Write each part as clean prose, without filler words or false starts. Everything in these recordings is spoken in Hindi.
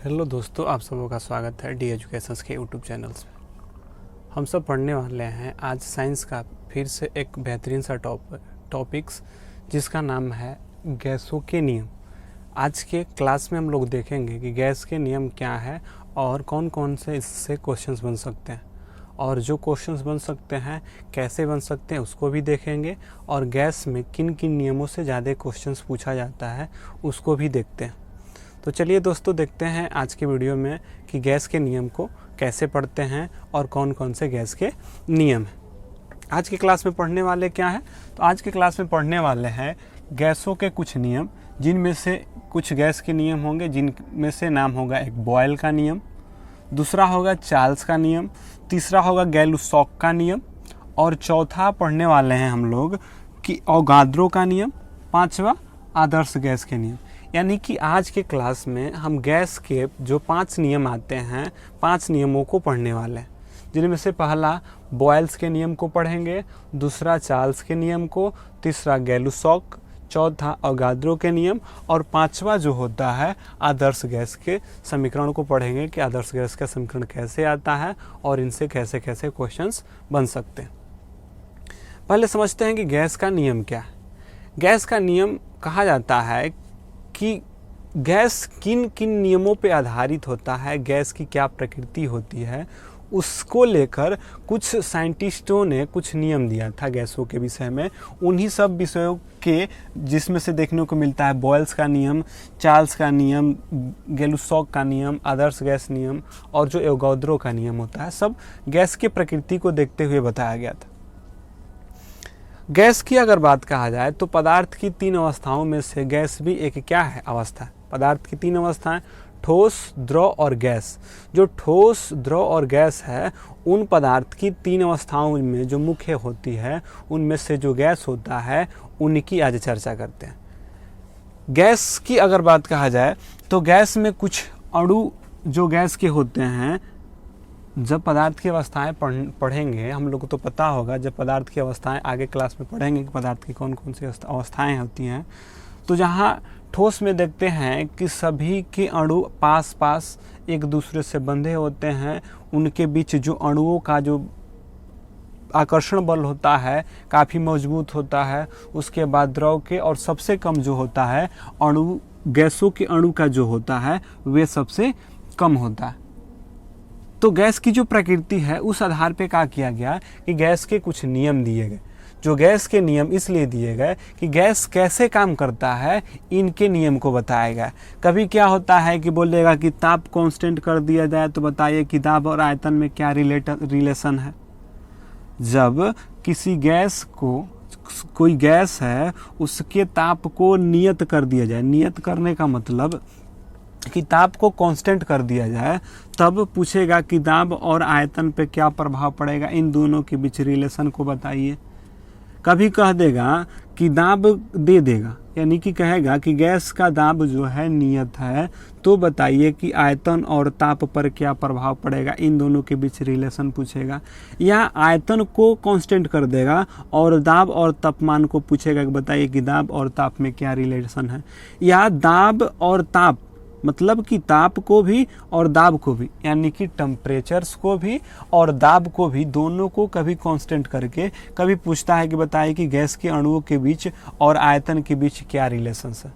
हेलो दोस्तों, आप सबों का स्वागत है डी एजुकेशंस के यूट्यूब चैनल्स पे। हम सब पढ़ने वाले हैं आज साइंस का फिर से एक बेहतरीन सा टॉपिक्स जिसका नाम है गैसों के नियम। आज के क्लास में हम लोग देखेंगे कि गैस के नियम क्या है और कौन कौन से इससे क्वेश्चंस बन सकते हैं, और जो क्वेश्चंस बन सकते हैं कैसे बन सकते हैं उसको भी देखेंगे, और गैस में किन किन नियमों से ज़्यादा क्वेश्चंस पूछा जाता है उसको भी देखते हैं। तो चलिए दोस्तों, देखते हैं आज की वीडियो में कि गैस के नियम को कैसे पढ़ते हैं और कौन कौन से गैस के नियम हैं। आज की क्लास में पढ़ने वाले क्या है, तो आज की क्लास में पढ़ने वाले हैं गैसों के कुछ नियम, जिनमें से कुछ गैस के नियम होंगे जिनमें से नाम होगा एक बॉयल का नियम, दूसरा होगा चार्ल्स का नियम, तीसरा होगा गैलुसॉक का नियम, और चौथा पढ़ने वाले हैं हम लोग कि अवोगाद्रो का नियम, पांचवा आदर्श गैस के नियम। यानी कि आज के क्लास में हम गैस के जो 5 नियम आते हैं 5 नियमों को पढ़ने वाले हैं, जिनमें से पहला बॉयल्स के नियम को पढ़ेंगे, दूसरा चार्ल्स के नियम को, तीसरा गैलुसॉक, चौथा अवोगाद्रो के नियम, और पांचवा जो होता है आदर्श गैस के समीकरण को पढ़ेंगे कि आदर्श गैस का समीकरण कैसे आता है और इनसे कैसे कैसे क्वेश्चंस बन सकते हैं। पहले समझते हैं कि गैस का नियम क्या है। गैस का नियम कहा जाता है कि गैस किन किन नियमों पे आधारित होता है, गैस की क्या प्रकृति होती है, उसको लेकर कुछ साइंटिस्टों ने कुछ नियम दिया था गैसों के विषय में। उन्हीं सब विषयों के जिसमें से देखने को मिलता है बॉयल्स का नियम, चार्ल्स का नियम, गैलुसॉक का नियम, आदर्श गैस नियम और जो अवोगाद्रो का नियम होता है, सब गैस की प्रकृति को देखते हुए बताया गया था। गैस की अगर बात कहा जाए तो पदार्थ की 3 अवस्थाओं में से गैस भी एक क्या है अवस्था। पदार्थ की 3 अवस्थाएं ठोस, द्रव और गैस। जो ठोस, द्रव और गैस है उन पदार्थ की 3 अवस्थाओं में जो मुख्य होती है उनमें से जो गैस होता है उनकी आज चर्चा करते हैं। गैस की अगर बात कहा जाए तो गैस में कुछ अणु जो गैस के होते हैं, जब पदार्थ की अवस्थाएं पढ़ेंगे हम लोग को तो पता होगा, जब पदार्थ की अवस्थाएं आगे क्लास में पढ़ेंगे कि पदार्थ की कौन कौन सी अवस्थाएं होती हैं, तो जहाँ ठोस में देखते हैं कि सभी के अणु पास पास एक दूसरे से बंधे होते हैं, उनके बीच जो अणुओं का जो आकर्षण बल होता है काफ़ी मजबूत होता है। उसके बाद द्रव के और सबसे कम जो होता है अणु, गैसों के अणु का जो होता है वे सबसे कम होता है। तो गैस की जो प्रकृति है उस आधार पे क्या किया गया कि गैस के कुछ नियम दिए गए। जो गैस के नियम इसलिए दिए गए कि गैस कैसे काम करता है इनके नियम को बताया गया। कभी क्या होता है कि बोलेगा कि ताप कांस्टेंट कर दिया जाए, तो बताइए कि दाब और आयतन में क्या रिलेशन है। जब किसी गैस को, कोई गैस है उसके ताप को नियत कर दिया जाए, नियत करने का मतलब कि ताप को कांस्टेंट कर दिया जाए, तब पूछेगा कि दाब और आयतन पे क्या प्रभाव पड़ेगा, इन दोनों के बीच रिलेशन को बताइए। कभी कह देगा कि दाब दे देगा, यानी कि कहेगा कि गैस का दाब जो है नियत है, तो बताइए कि आयतन और ताप पर क्या प्रभाव पड़ेगा, इन दोनों के बीच रिलेशन पूछेगा। या आयतन को कांस्टेंट कर देगा और दाब और तापमान को पूछेगा कि बताइए कि दाब और ताप में क्या रिलेशन है। या दाब और ताप मतलब कि ताप को भी और दाब को भी, यानी कि टेम्परेचर्स को भी और दाब को भी, दोनों को कभी कांस्टेंट करके कभी पूछता है कि बताइए कि गैस के अणुओं के बीच और आयतन के बीच क्या रिलेशंस है।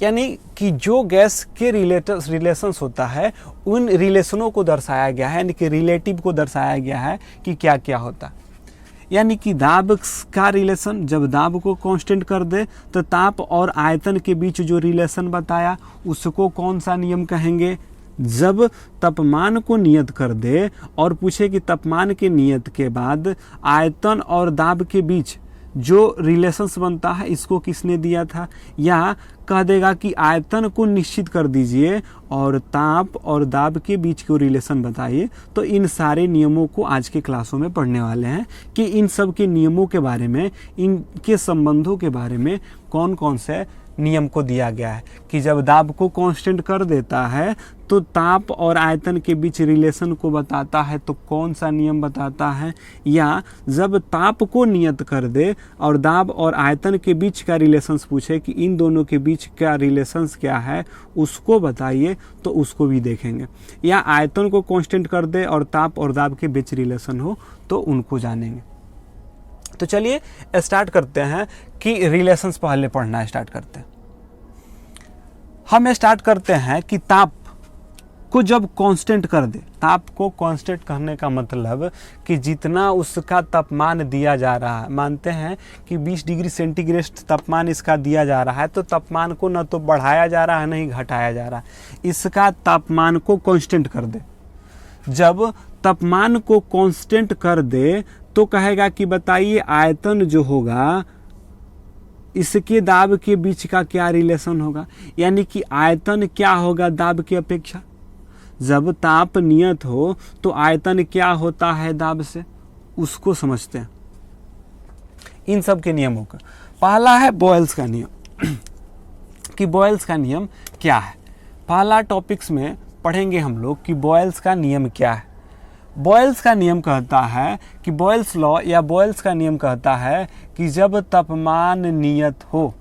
यानी कि जो गैस के रिलेशंस होता है उन रिलेशनों को दर्शाया गया है, यानी कि रिलेटिव को दर्शाया गया है कि क्या क्या होता है। यानी कि दाब का रिलेशन, जब दाब को कांस्टेंट कर दे तो ताप और आयतन के बीच जो रिलेशन बताया उसको कौन सा नियम कहेंगे। जब तापमान को नियत कर दे और पूछे कि तापमान के नियत के बाद आयतन और दाब के बीच जो रिलेशंस बनता है इसको किसने दिया था। या कह देगा कि आयतन को निश्चित कर दीजिए और ताप और दाब के बीच को रिलेशन बताइए। तो इन सारे नियमों को आज के क्लासों में पढ़ने वाले हैं कि इन सब के नियमों के बारे में, इनके संबंधों के बारे में कौन कौन से नियम को दिया गया है कि जब दाब को कांस्टेंट कर देता है तो ताप और आयतन के बीच रिलेशन को बताता है। तो कौन सा नियम बताता है? या जब ताप को नियत कर दे और दाब और आयतन के बीच का रिलेशंस पूछे कि इन दोनों के बीच का रिलेशंस क्या है उसको बताइए, तो उसको भी देखेंगे। या आयतन को कांस्टेंट कर दे और ताप और दाब के बीच रिलेशन हो तो उनको जानेंगे। तो चलिए स्टार्ट करते हैं कि रिलेशंस पहले पढ़ना स्टार्ट करते हैं। हम स्टार्ट करते हैं कि ताप को जब कांस्टेंट कर दे, ताप को कांस्टेंट करने का मतलब कि जितना उसका तापमान दिया जा रहा है, मानते हैं कि 20 डिग्री सेंटीग्रेड तापमान इसका दिया जा रहा है, तो तापमान को न तो बढ़ाया जा रहा है नहीं घटाया जा रहा है, इसका तापमान को कांस्टेंट कर दे। जब तापमान को कांस्टेंट कर दे तो कहेगा कि बताइए आयतन जो होगा इसके दाब के बीच का क्या रिलेशन होगा, यानी कि आयतन क्या होगा दाब की अपेक्षा। जब ताप नियत हो तो आयतन क्या होता है दाब से, उसको समझते हैं इन सब के नियमों का। पहला है बॉयल्स का नियम कि बॉयल्स का नियम क्या है। पहला टॉपिक्स में पढ़ेंगे हम लोग कि बॉयल्स का नियम क्या है। बॉयल्स का नियम कहता है कि बॉयल्स लॉ या बॉयल्स का नियम कहता है कि जब तापमान नियत हो,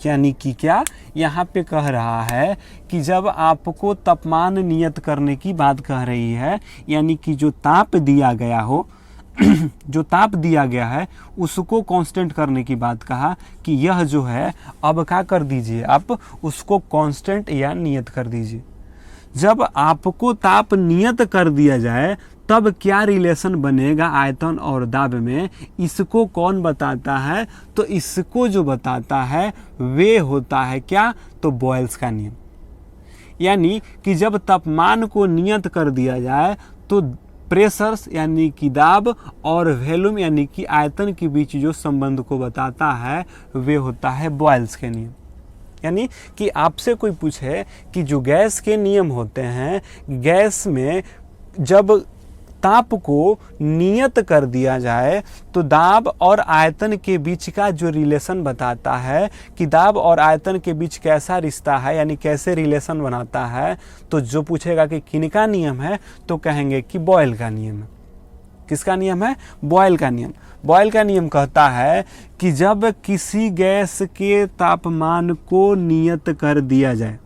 यानी कि क्या यहाँ पे कह रहा है कि जब आपको तापमान नियत करने की बात कह रही है, यानी कि जो ताप दिया गया हो जो ताप दिया गया है उसको कांस्टेंट करने की बात कहा कि यह जो है अब क्या कर दीजिए, आप उसको कांस्टेंट या नियत कर दीजिए। जब आपको ताप नियत कर दिया जाए तब क्या रिलेशन बनेगा आयतन और दाब में, इसको कौन बताता है? तो इसको जो बताता है वे होता है क्या, तो बॉयल्स का नियम। यानी कि जब तापमान को नियत कर दिया जाए तो प्रेशर्स यानी कि दाब और वॉल्यूम यानी कि आयतन के बीच जो संबंध को बताता है वे होता है बॉयल्स के नियम। यानी कि आपसे कोई पूछे कि जो गैस के नियम होते हैं, गैस में जब ताप को नियत कर दिया जाए तो दाब और आयतन के बीच का जो रिलेशन बताता है कि दाब और आयतन के बीच कैसा रिश्ता है, यानी कैसे रिलेशन बनाता है, तो जो पूछेगा कि किनका नियम है तो कहेंगे कि बॉयल का नियम है। किसका नियम है? बॉयल का नियम। बॉयल का नियम कहता है कि जब किसी गैस के तापमान को नियत कर दिया जाए,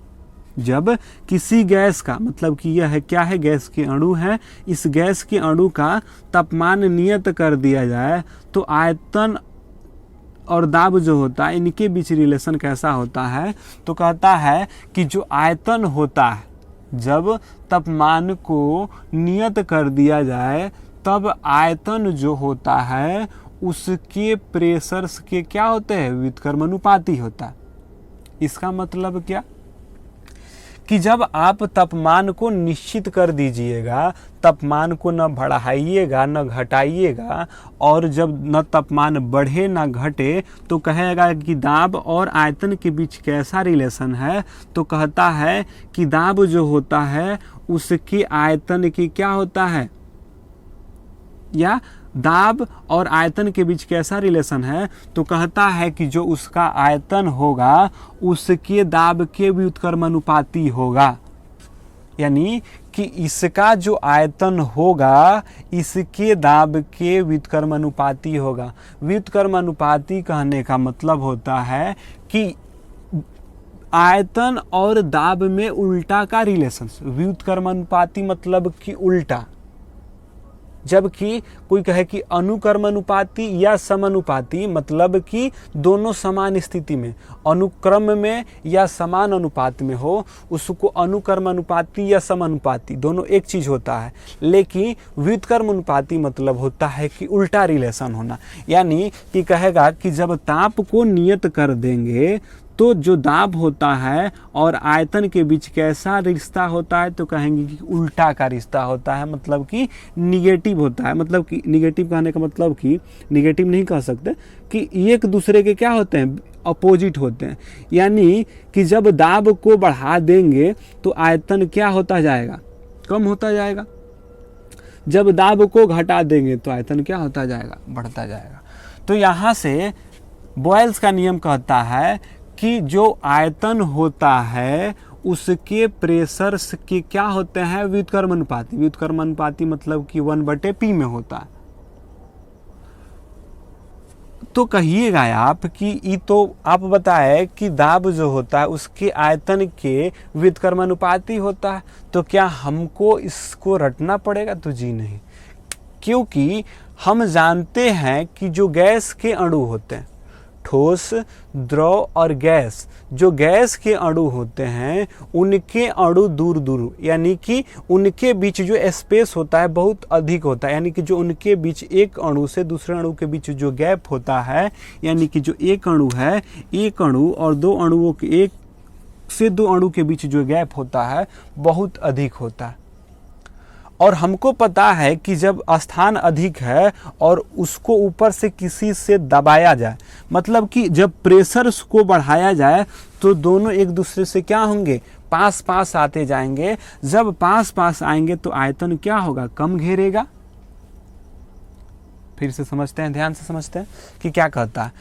जब किसी गैस का मतलब कि यह है क्या है, गैस के अणु है, इस गैस के अणु का तापमान नियत कर दिया जाए तो आयतन और दाब जो होता है इनके बीच रिलेशन कैसा होता है, तो कहता है कि जो आयतन होता है जब तापमान को नियत कर दिया जाए तब आयतन जो होता है उसके प्रेशर्स के क्या होते हैं, व्युत्क्रमानुपाती होता है। इसका मतलब क्या कि जब आप तापमान को निश्चित कर दीजिएगा, तापमान को न बढ़ाइएगा न घटाइएगा, और जब न तापमान बढ़े न घटे तो कहेगा कि दाब और आयतन के बीच कैसा रिलेशन है, तो कहता है कि दाब जो होता है उसके आयतन की क्या होता है, या दाब और आयतन के बीच कैसा रिलेशन है, तो कहता है कि जो उसका आयतन होगा उसके दाब के व्युत्क्रमानुपाती होगा। यानी कि इसका जो आयतन होगा इसके दाब के व्युत्क्रमानुपाती होगा। व्युत्क्रमानुपाती कहने का मतलब होता है कि आयतन और दाब में उल्टा का रिलेशन। व्युत्क्रमानुपाती मतलब कि उल्टा, जबकि कोई कहे कि अनुक्रमानुपाती या समानुपाती मतलब कि दोनों समान स्थिति में, अनुक्रम में या समान अनुपात में हो, उसको अनुक्रमानुपाती या समानुपाती दोनों एक चीज होता है। लेकिन व्युत्क्रमानुपाती मतलब होता है कि उल्टा रिलेशन होना। यानी कि कहेगा कि जब ताप को नियत कर देंगे तो जो दाब होता है और आयतन के बीच कैसा रिश्ता होता है, तो कहेंगे कि उल्टा का रिश्ता होता है, मतलब कि निगेटिव होता है। मतलब कि निगेटिव कहने का मतलब कि निगेटिव नहीं कह सकते, कि एक दूसरे के क्या होते हैं, अपोजिट होते हैं। यानी कि जब दाब को बढ़ा देंगे तो आयतन क्या होता जाएगा, कम होता जाएगा। जब दाब को घटा देंगे तो आयतन क्या होता जाएगा, बढ़ता जाएगा। तो यहाँ से बॉयल्स का नियम कहता है कि जो आयतन होता है उसके प्रेशर के क्या होते हैं, व्युत्क्रमानुपाती। व्युत्क्रमानुपाती मतलब कि 1/p में होता है। तो कहिएगा आप कि ये तो आप बताए कि दाब जो होता है उसके आयतन के व्युत्क्रमानुपाती होता है, तो क्या हमको इसको रटना पड़ेगा? तो जी नहीं, क्योंकि हम जानते हैं कि जो गैस के अणु होते हैं, ठोस, द्रव और गैस, जो गैस के अणु होते हैं उनके अणु दूर दूर, यानी कि उनके बीच जो स्पेस होता है बहुत अधिक होता है, यानी कि जो उनके बीच एक अणु से दूसरे अणु के बीच जो गैप होता है, यानी कि जो एक अणु है, एक अणु और दो अणुओं के, एक से दो अणु के बीच जो गैप होता है बहुत अधिक होता है। और हमको पता है कि जब स्थान अधिक है और उसको ऊपर से किसी से दबाया जाए, मतलब कि जब प्रेशर को बढ़ाया जाए तो दोनों एक दूसरे से क्या होंगे, पास पास आते जाएंगे। जब पास पास आएंगे तो आयतन क्या होगा, कम घेरेगा। फिर से समझते हैं, ध्यान से समझते हैं कि क्या कहता है।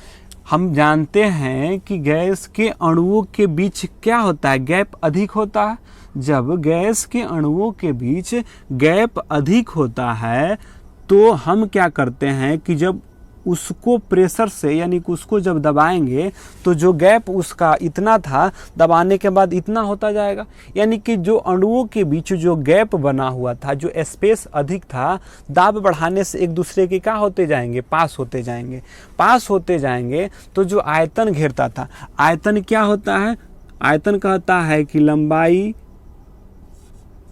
हम जानते हैं कि गैस के अणुओं के बीच क्या होता है, गैप अधिक होता है। जब गैस के अणुओं के बीच गैप अधिक होता है तो हम क्या करते हैं कि जब उसको प्रेशर से, यानी कि उसको जब दबाएंगे तो जो गैप उसका इतना था, दबाने के बाद इतना होता जाएगा। यानी कि जो अणुओं के बीच जो गैप बना हुआ था, जो स्पेस अधिक था, दाब बढ़ाने से एक दूसरे के क्या होते जाएंगे, पास होते जाएंगे। पास होते जाएंगे तो जो आयतन घेरता था, आयतन क्या होता है, आयतन कहता है कि लंबाई,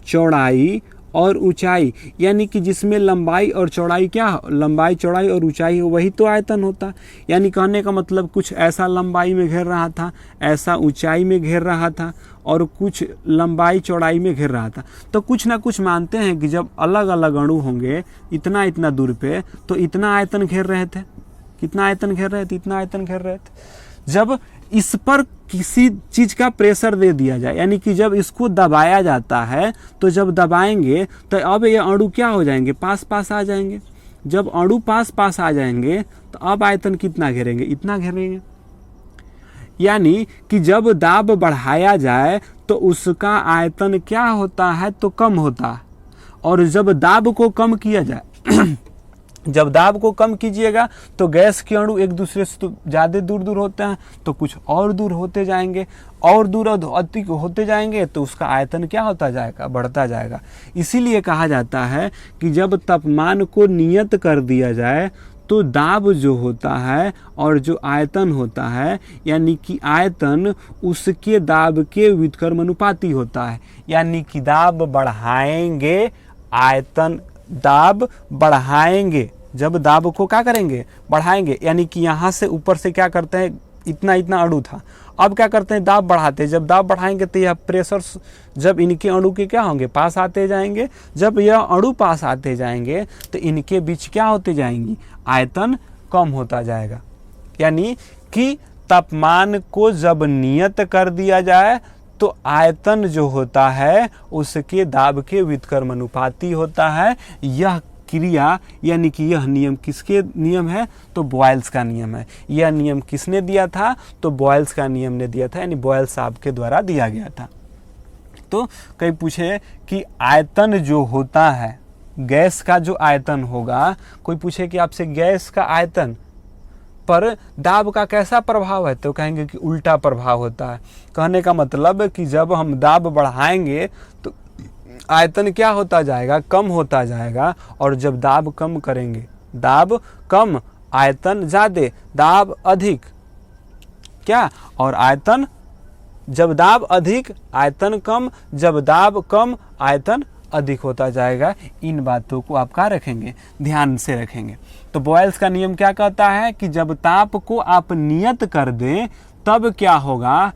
चौड़ाई और ऊंचाई, यानी कि जिसमें लंबाई और चौड़ाई क्या, लंबाई, चौड़ाई और ऊंचाई हो, वही तो आयतन होता। यानी कहने का मतलब कुछ ऐसा लंबाई में घेर रहा था, ऐसा ऊंचाई में घेर रहा था और कुछ लंबाई चौड़ाई में घेर रहा था। तो कुछ ना कुछ मानते हैं कि जब अलग अलग अणु होंगे इतना इतना दूर पे, तो इतना आयतन घेर रहे थे। कितना आयतन घेर रहे थे, इतना आयतन घेर रहे थे। जब इस पर किसी चीज का प्रेशर दे दिया जाए, यानी कि जब इसको दबाया जाता है, तो जब दबाएंगे तो अब ये अणु क्या हो जाएंगे, पास पास आ जाएंगे। जब अणु पास पास आ जाएंगे तो अब आयतन कितना घेरेंगे, इतना घेरेंगे। यानी कि जब दाब बढ़ाया जाए तो उसका आयतन क्या होता है, तो कम होता है। और जब दाब को कम किया जाए जब दाब को कम कीजिएगा तो गैस के अणु एक दूसरे से तो ज़्यादा दूर दूर होते हैं, तो कुछ और दूर होते जाएंगे, और दूर अधिक होते जाएंगे तो उसका आयतन क्या होता जाएगा, बढ़ता जाएगा। इसीलिए कहा जाता है कि जब तापमान को नियत कर दिया जाए तो दाब जो होता है और जो आयतन होता है, यानी कि आयतन उसके दाब के व्युत्क्रमानुपाती होता है। यानी कि दाब बढ़ाएंगे, आयतन दाब बढ़ाएंगे, जब दाब को क्या करेंगे, बढ़ाएंगे। यानी कि यहाँ से ऊपर से क्या करते हैं, इतना इतना अणु था, अब क्या करते हैं, दाब बढ़ाते हैं। जब दाब बढ़ाएंगे तो यह प्रेशर जब इनके अणु के क्या होंगे, पास आते जाएंगे। जब यह अणु पास आते जाएंगे तो इनके बीच क्या होते जाएंगी, आयतन कम होता जाएगा। यानी कि तापमान को जब नियत कर दिया जाए तो आयतन जो होता है उसके दाब के व्युत्क्रमानुपाती होता है। यह क्रिया, यानी कि यह नियम किसके नियम है, तो बॉयल्स का नियम है। यह नियम किसने दिया था, तो बॉयल्स का नियम ने दिया था, यानी बॉयल साहब के द्वारा दिया गया था। तो कई पूछे कि आयतन जो होता है, गैस का जो आयतन होगा, कोई पूछे कि आपसे गैस का आयतन पर दाब का कैसा प्रभाव है, तो कहेंगे कि उल्टा प्रभाव होता है। कहने का मतलब कि जब हम दाब बढ़ाएंगे तो आयतन क्या होता जाएगा, कम होता जाएगा। और जब दाब कम करेंगे, दाब कम आयतन ज़्यादा, दाब अधिक क्या, और आयतन, जब दाब अधिक आयतन कम, जब दाब कम आयतन अधिक होता जाएगा। इन बातों को आप क्या रखेंगे, ध्यान से रखेंगे। तो बॉयल्स का नियम क्या कहता है कि जब ताप को आप नियत कर दें तब क्या होगा,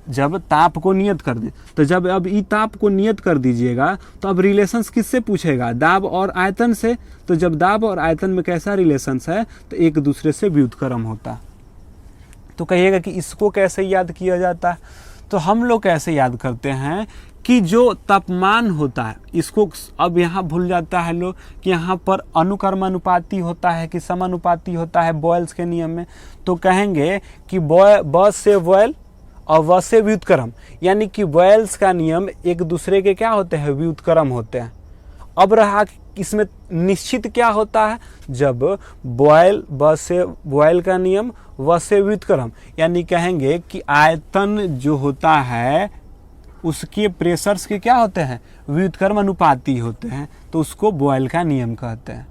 जब ताप को नियत कर दें, तो जब अब ई ताप को नियत कर दीजिएगा तो अब रिलेशंस किससे पूछेगा, दाब और आयतन से। तो जब दाब और आयतन में कैसा रिलेशंस है, तो एक दूसरे से व्युत्क्रम होता। तो कहिएगा कि इसको कैसे याद किया जाता है, तो हम लोग कैसे याद करते हैं कि जो तापमान होता है, इसको अब यहाँ भूल जाता है लोग कि यहाँ पर अनुक्रमानुपाती होता है कि समानुपाती होता है बॉयल्स के नियम में। तो कहेंगे कि ब से बॉयल और व से व्युत्क्रम, यानी कि वॉयल्स का नियम एक दूसरे के क्या होते हैं, व्युत्क्रम होते हैं। अब रहा इसमें निश्चित क्या होता है, जब वॉयल ब से वॉयल का नियम व से व्युत्क्रम, यानी कहेंगे कि आयतन जो होता है उसके प्रेशर्स के क्या होते हैं, व्युत्क्रम अनुपाती होते हैं, तो उसको बॉयल का नियम कहते हैं।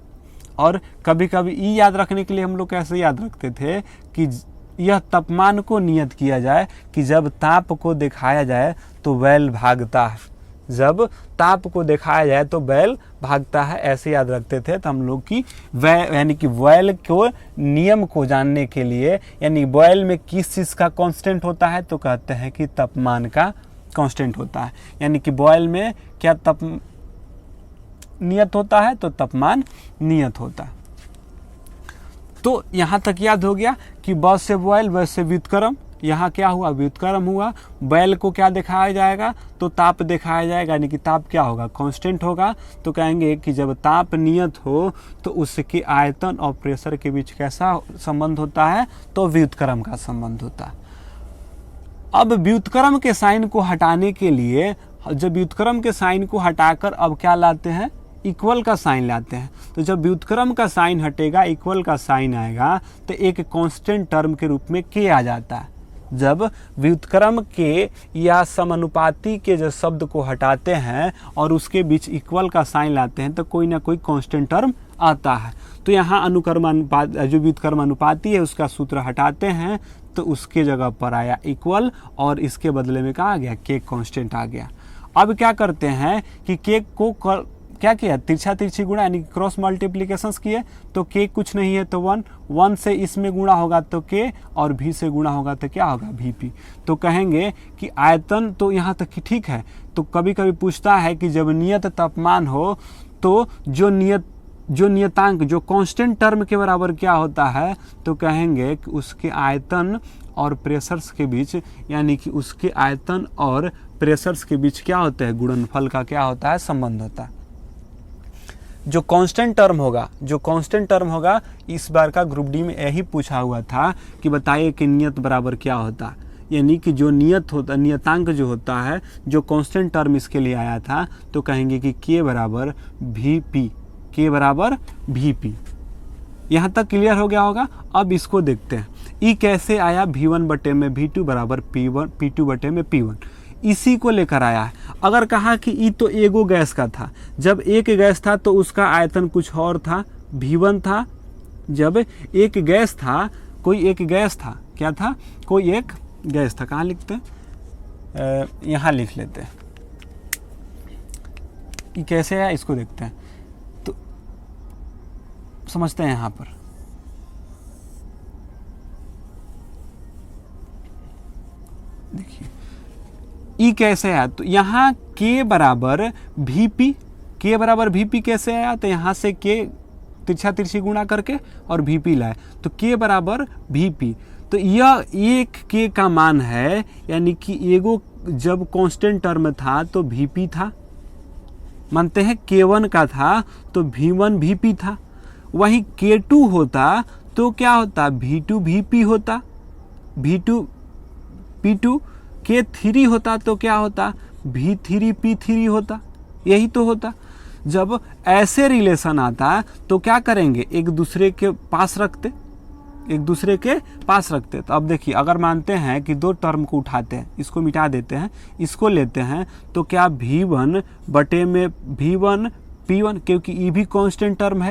और कभी कभी ई याद रखने के लिए हम लोग कैसे याद रखते थे कि यह तापमान को नियत किया जाए कि जब ताप को दिखाया जाए तो बैल भागता है, जब ताप को दिखाया जाए तो बैल भागता है, ऐसे याद रखते थे। तो हम लोग की यानी कि बॉयल को नियम को जानने के लिए, यानी बॉयल में किस चीज़ का कांस्टेंट होता है, तो कहते हैं कि तापमान का कांस्टेंट होता है। यानी कि बॉयल में क्या नियत होता है, तो तापमान नियत होता है। तो यहाँ तक याद हो गया कि ब से बॉयल व से व्युत्क्रम, यहाँ क्या हुआ, व्युत्क्रम हुआ। बैल को क्या दिखाया जाएगा, तो ताप दिखाया जाएगा, यानी कि ताप क्या होगा, कांस्टेंट होगा। तो कहेंगे कि जब ताप नियत हो तो उसके आयतन और प्रेशर के बीच कैसा संबंध होता है, तो व्युत्क्रम का संबंध होता है। अब व्युत्क्रम के साइन को हटाने के लिए, जब व्युत्क्रम के साइन को हटाकर अब क्या लाते हैं, इक्वल का साइन लाते हैं। तो जब व्युत्क्रम का साइन हटेगा, इक्वल का साइन आएगा, तो एक कांस्टेंट टर्म के रूप में के आ जाता है। जब व्युत्क्रम के या समानुपाती के जो शब्द को हटाते हैं और उसके बीच इक्वल का साइन लाते हैं, तो कोई ना कोई कांस्टेंट टर्म आता है। तो यहाँ अनुक्रम अनुपात, जो व्युत्क्रम अनुपाती है उसका सूत्र हटाते हैं, तो उसके जगह पर आया इक्वल, और इसके बदले में क्या आ गया, के कांस्टेंट आ गया। अब क्या करते हैं कि के को क्या किया, तिरछा तिरछी गुणा, यानी क्रॉस मल्टीप्लिकेशंस किए, तो के कुछ नहीं है तो 1 से इसमें गुणा होगा तो के, और भी से गुणा होगा तो क्या होगा, VP। तो कहेंगे कि आयतन तो यहाँ तक ठीक है। तो कभी कभी पूछता है कि जब नियत तापमान हो तो जो नियतांक, जो कांस्टेंट टर्म के बराबर क्या होता है, तो कहेंगे कि उसके आयतन और प्रेशर्स के बीच, यानी कि उसके आयतन और प्रेशर्स के बीच क्या होता है, गुणनफल का क्या होता है, संबंध होता है। जो कांस्टेंट टर्म होगा, इस बार का ग्रुप डी में यही पूछा हुआ था कि बताइए कि नियत बराबर क्या होता है, यानी कि जो नियतांक जो होता है, जो कांस्टेंट टर्म इसके लिए आया था, तो कहेंगे कि के बराबर VP। यहाँ तक क्लियर हो गया होगा। अब इसको देखते हैं, ई कैसे आया, V1 बटे में V2 बराबर P2 बटे में P1, इसी को लेकर आया है। अगर कहा कि ई तो एगो गैस का था, जब एक गैस था तो उसका आयतन कुछ और था, V1 था। जब एक गैस था, कोई एक गैस था, क्या था, कोई एक गैस था। कहाँ लिखते हैं, यहाँ लिख लेते हैं। ई कैसे आया, इसको देखते हैं, तो समझते हैं। यहाँ पर देखिए ई कैसे आया, तो यहाँ के बराबर VP कैसे आया, तो यहाँ से के तिरछा तिरछी गुणा करके और VP लाए, तो के बराबर VP। तो यह एक के का मान है, यानी कि एगो जब कांस्टेंट टर्म था तो VP था, मानते हैं K1 का था तो V1 VP था। वहीं K2 होता तो क्या होता, V2 VP होता, V2 P2। K3 होता तो क्या होता, V3 P3 होता, यही तो होता। जब ऐसे रिलेशन आता तो क्या करेंगे, एक दूसरे के पास रखते। तो अब देखिए, अगर मानते हैं कि दो टर्म को उठाते हैं, इसको मिटा देते हैं, इसको लेते हैं, तो क्या V1 बटे में V1 P1, क्योंकि ई भी कांस्टेंट टर्म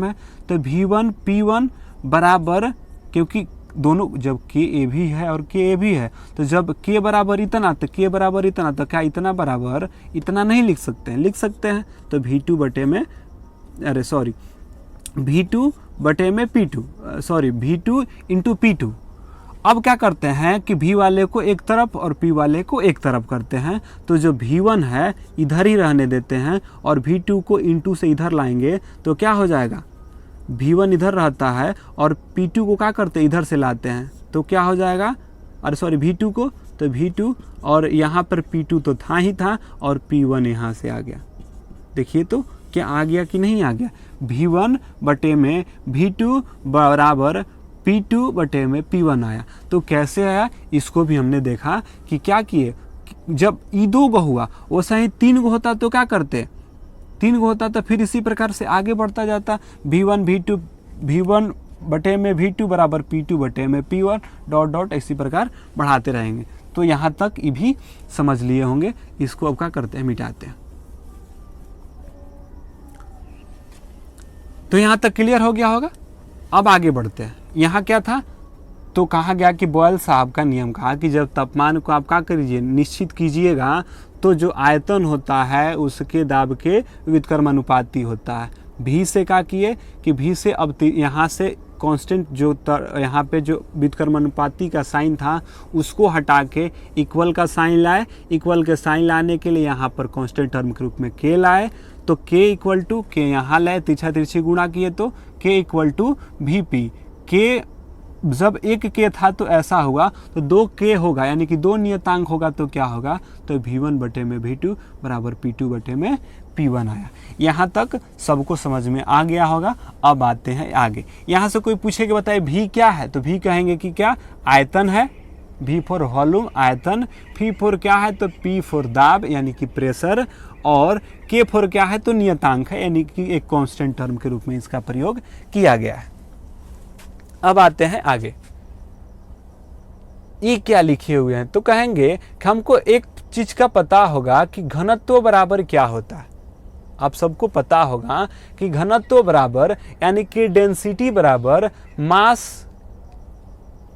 है, तो V1 P1 बराबर, क्योंकि दोनों जब के ए भी है और के ए भी है, तो जब के बराबर इतना तो के बराबर इतना, तो क्या इतना बराबर इतना नहीं लिख सकते हैं, तो V2 बटे में P2 V2 इंटू P2। अब क्या करते हैं कि V वाले को एक तरफ और P वाले को एक तरफ करते हैं, तो जो V1 है इधर ही रहने देते हैं और V2 को इंटू से इधर लाएंगे, तो क्या हो जाएगा, V1 इधर रहता है और P2 को क्या करते हैं, इधर से लाते हैं, तो क्या हो जाएगा, V2 को, तो V2 और यहाँ पर P2 तो था ही था और P1 यहाँ से आ गया। देखिए तो क्या आ गया कि नहीं आ गया, V1 बटे में V2 बराबर P2 बटे में P1 आया। तो कैसे आया इसको भी हमने देखा कि क्या किए, जब ई 2 गो हुआ वैसा ही 3 गो होता तो क्या करते, 3 गो होता तो फिर इसी प्रकार से आगे बढ़ता जाता, V1 V2 V1 बटे में V2 बराबर P2 बटे में P1 डॉट डॉट इसी प्रकार बढ़ाते रहेंगे। तो यहाँ तक ये भी समझ लिए होंगे। इसको अब क्या करते हैं, मिटाते हैं। तो यहाँ तक क्लियर हो गया होगा। अब आगे बढ़ते हैं। यहाँ क्या था, तो कहा गया कि बॉयल साहब का नियम कहा कि जब तापमान को आप क्या करिए, निश्चित कीजिएगा, तो जो आयतन होता है उसके दाब के व्युत्क्रमानुपाती होता है। भी से क्या किए कि भी से अब यहाँ से कांस्टेंट जो यहाँ पे जो व्युत्क्रमानुपाती का साइन था उसको हटा के इक्वल का साइन लाए। इक्वल के साइन लाने के लिए यहाँ पर कांस्टेंट टर्म के रूप में के लाए। तो के इक्वल टू के यहाँ लाए, तिरछा तिरछी गुणा किए तो के इक्वल टू वी पी। के जब एक के था तो ऐसा होगा, तो 2 के होगा, यानी कि 2 नियतांक होगा तो क्या होगा, तो V1 बटे में V2 बराबर P2 बटे में P1 आया। यहाँ तक सबको समझ में आ गया होगा। अब आते हैं आगे। यहाँ से कोई पूछे कि बताए V क्या है, तो V कहेंगे कि क्या, आयतन है। V फॉर वॉल्यूम आयतन, P फॉर क्या है, तो P फॉर दाब यानी कि प्रेशर, और K फॉर क्या है, तो नियतांक है, यानी कि एक कांस्टेंट टर्म के रूप में इसका प्रयोग किया गया है। अब आते हैं आगे। ये क्या लिखे हुए हैं, तो कहेंगे कि हमको एक चीज का पता होगा कि घनत्व बराबर क्या होता है। आप सबको पता होगा कि घनत्व बराबर यानी कि डेंसिटी बराबर मास